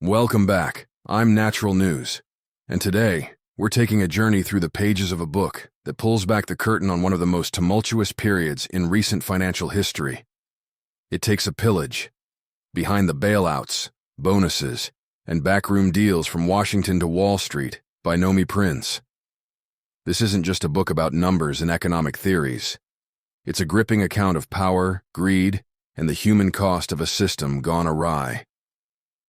Welcome back. I'm Natural News, and today we're taking a journey through the pages of a book that pulls back the curtain on one of the most tumultuous periods in recent financial history. It takes a pillage, behind the bailouts, bonuses, and backroom deals from Washington to Wall Street by Nomi Prins. This isn't just a book about numbers and economic theories. It's a gripping account of power, greed, and the human cost of a system gone awry.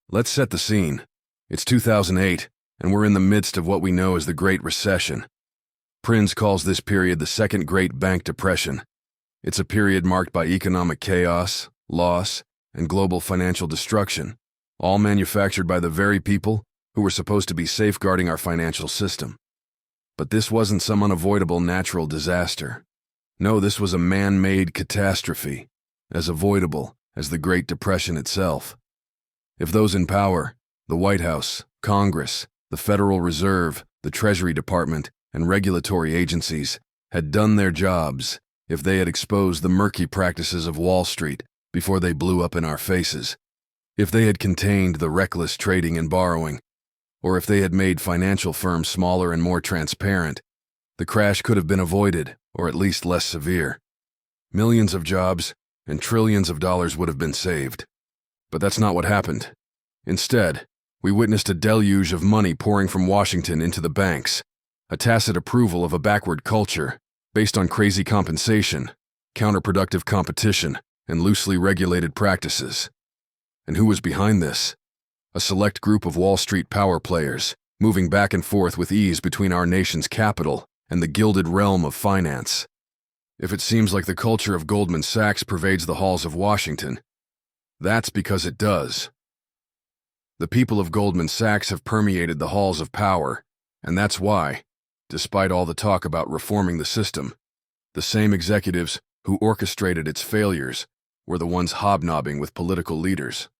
Let's set the scene. It's 2008, and we're in the midst of what we know as the Great Recession. Prins calls this period the Second Great Bank Depression. It's a period marked by economic chaos, loss, and global financial destruction, all manufactured by the very people who were supposed to be safeguarding our financial system. But this wasn't some unavoidable natural disaster. No, this was a man-made catastrophe, as avoidable as the Great Depression itself. If those in power, the White House, Congress, the Federal Reserve, the Treasury Department, and regulatory agencies had done their jobs, if they had exposed the murky practices of Wall Street before they blew up in our faces, if they had contained the reckless trading and borrowing, or if they had made financial firms smaller and more transparent, the crash could have been avoided, or at least less severe. Millions of jobs and trillions of dollars would have been saved. But that's not what happened. Instead, we witnessed a deluge of money pouring from Washington into the banks, a tacit approval of a backward culture based on crazy compensation, counterproductive competition, and loosely regulated practices. And who was behind this? A select group of Wall Street power players, moving back and forth with ease between our nation's capital and the gilded realm of finance. If it seems like the culture of Goldman Sachs pervades the halls of Washington, that's because it does. The people of Goldman Sachs have permeated the halls of power, and that's why, despite all the talk about reforming the system, the same executives who orchestrated its failures were the ones hobnobbing with political leaders.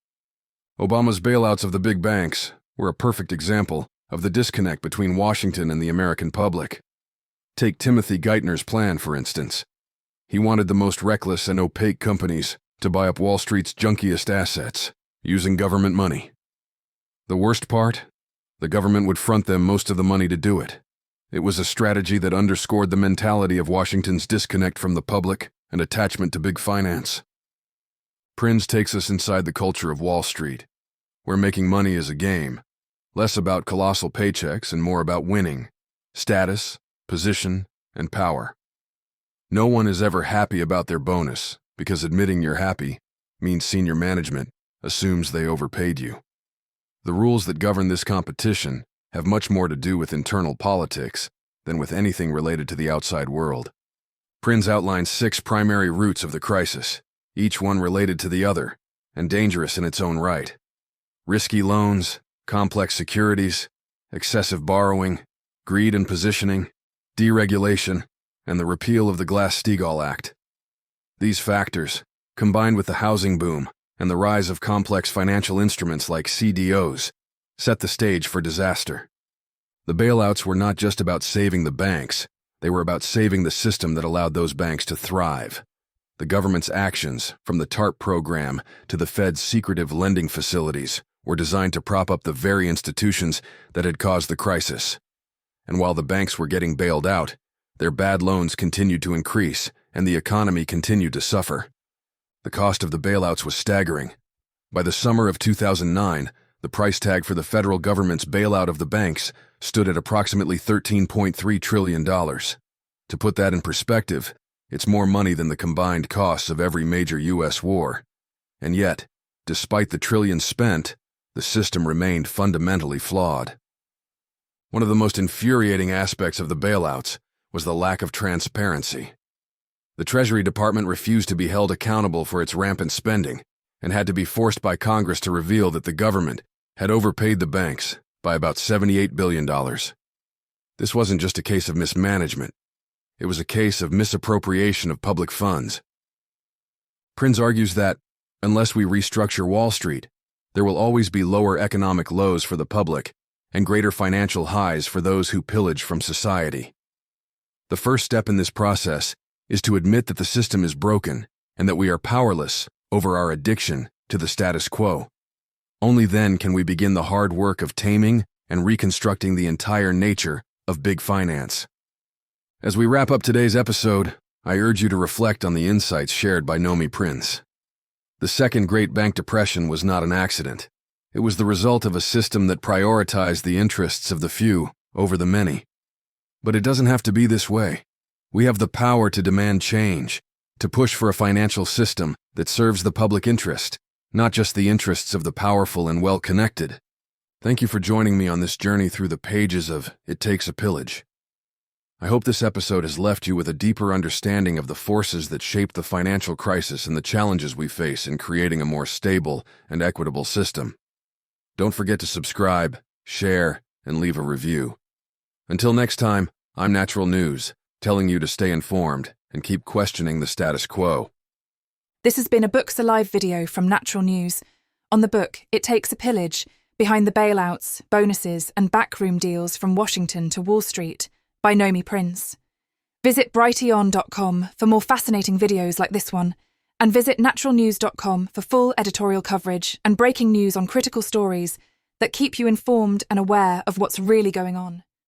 Obama's bailouts of the big banks were a perfect example of the disconnect between Washington and the American public. Take Timothy Geithner's plan, for instance. He wanted the most reckless and opaque companies to buy up Wall Street's junkiest assets, using government money. The worst part? The government would front them most of the money to do it. It was a strategy that underscored the mentality of Washington's disconnect from the public and attachment to big finance. Prins takes us inside the culture of Wall Street, where making money is a game, less about colossal paychecks and more about winning, status, position, and power. No one is ever happy about their bonus, because admitting you're happy means senior management assumes they overpaid you. The rules that govern this competition have much more to do with internal politics than with anything related to the outside world. Prins outlines 6 primary roots of the crisis, each one related to the other, and dangerous in its own right. Risky loans, complex securities, excessive borrowing, greed and positioning, deregulation, and the repeal of the Glass-Steagall Act. These factors, combined with the housing boom and the rise of complex financial instruments like CDOs, set the stage for disaster. The bailouts were not just about saving the banks, they were about saving the system that allowed those banks to thrive. The government's actions, from the TARP program to the Fed's secretive lending facilities, were designed to prop up the very institutions that had caused the crisis. And while the banks were getting bailed out, their bad loans continued to increase, and the economy continued to suffer. The cost of the bailouts was staggering. By the summer of 2009, the price tag for the federal government's bailout of the banks stood at approximately $13.3 trillion. To put that in perspective, it's more money than the combined costs of every major U.S. war. And yet, despite the trillions spent, the system remained fundamentally flawed. One of the most infuriating aspects of the bailouts was the lack of transparency. The Treasury Department refused to be held accountable for its rampant spending and had to be forced by Congress to reveal that the government had overpaid the banks by about $78 billion. This wasn't just a case of mismanagement. It was a case of misappropriation of public funds. Prins argues that, unless we restructure Wall Street, there will always be lower economic lows for the public and greater financial highs for those who pillage from society. The first step in this process is to admit that the system is broken and that we are powerless over our addiction to the status quo. Only then can we begin the hard work of taming and reconstructing the entire nature of big finance. As we wrap up today's episode, I urge you to reflect on the insights shared by Nomi Prins. The Second Great Bank Depression was not an accident. It was the result of a system that prioritized the interests of the few over the many. But it doesn't have to be this way. We have the power to demand change, to push for a financial system that serves the public interest, not just the interests of the powerful and well-connected. Thank you for joining me on this journey through the pages of It Takes a Pillage. I hope this episode has left you with a deeper understanding of the forces that shape the financial crisis and the challenges we face in creating a more stable and equitable system. Don't forget to subscribe, share, and leave a review. Until next time, I'm Natural News, telling you to stay informed and keep questioning the status quo. This has been a Books Alive video from Natural News on the book It Takes a Pillage, Behind the Bailouts, Bonuses and Backroom Deals from Washington to Wall Street by Nomi Prins. Visit BrightLearn.com for more fascinating videos like this one, and visit naturalnews.com for full editorial coverage and breaking news on critical stories that keep you informed and aware of what's really going on.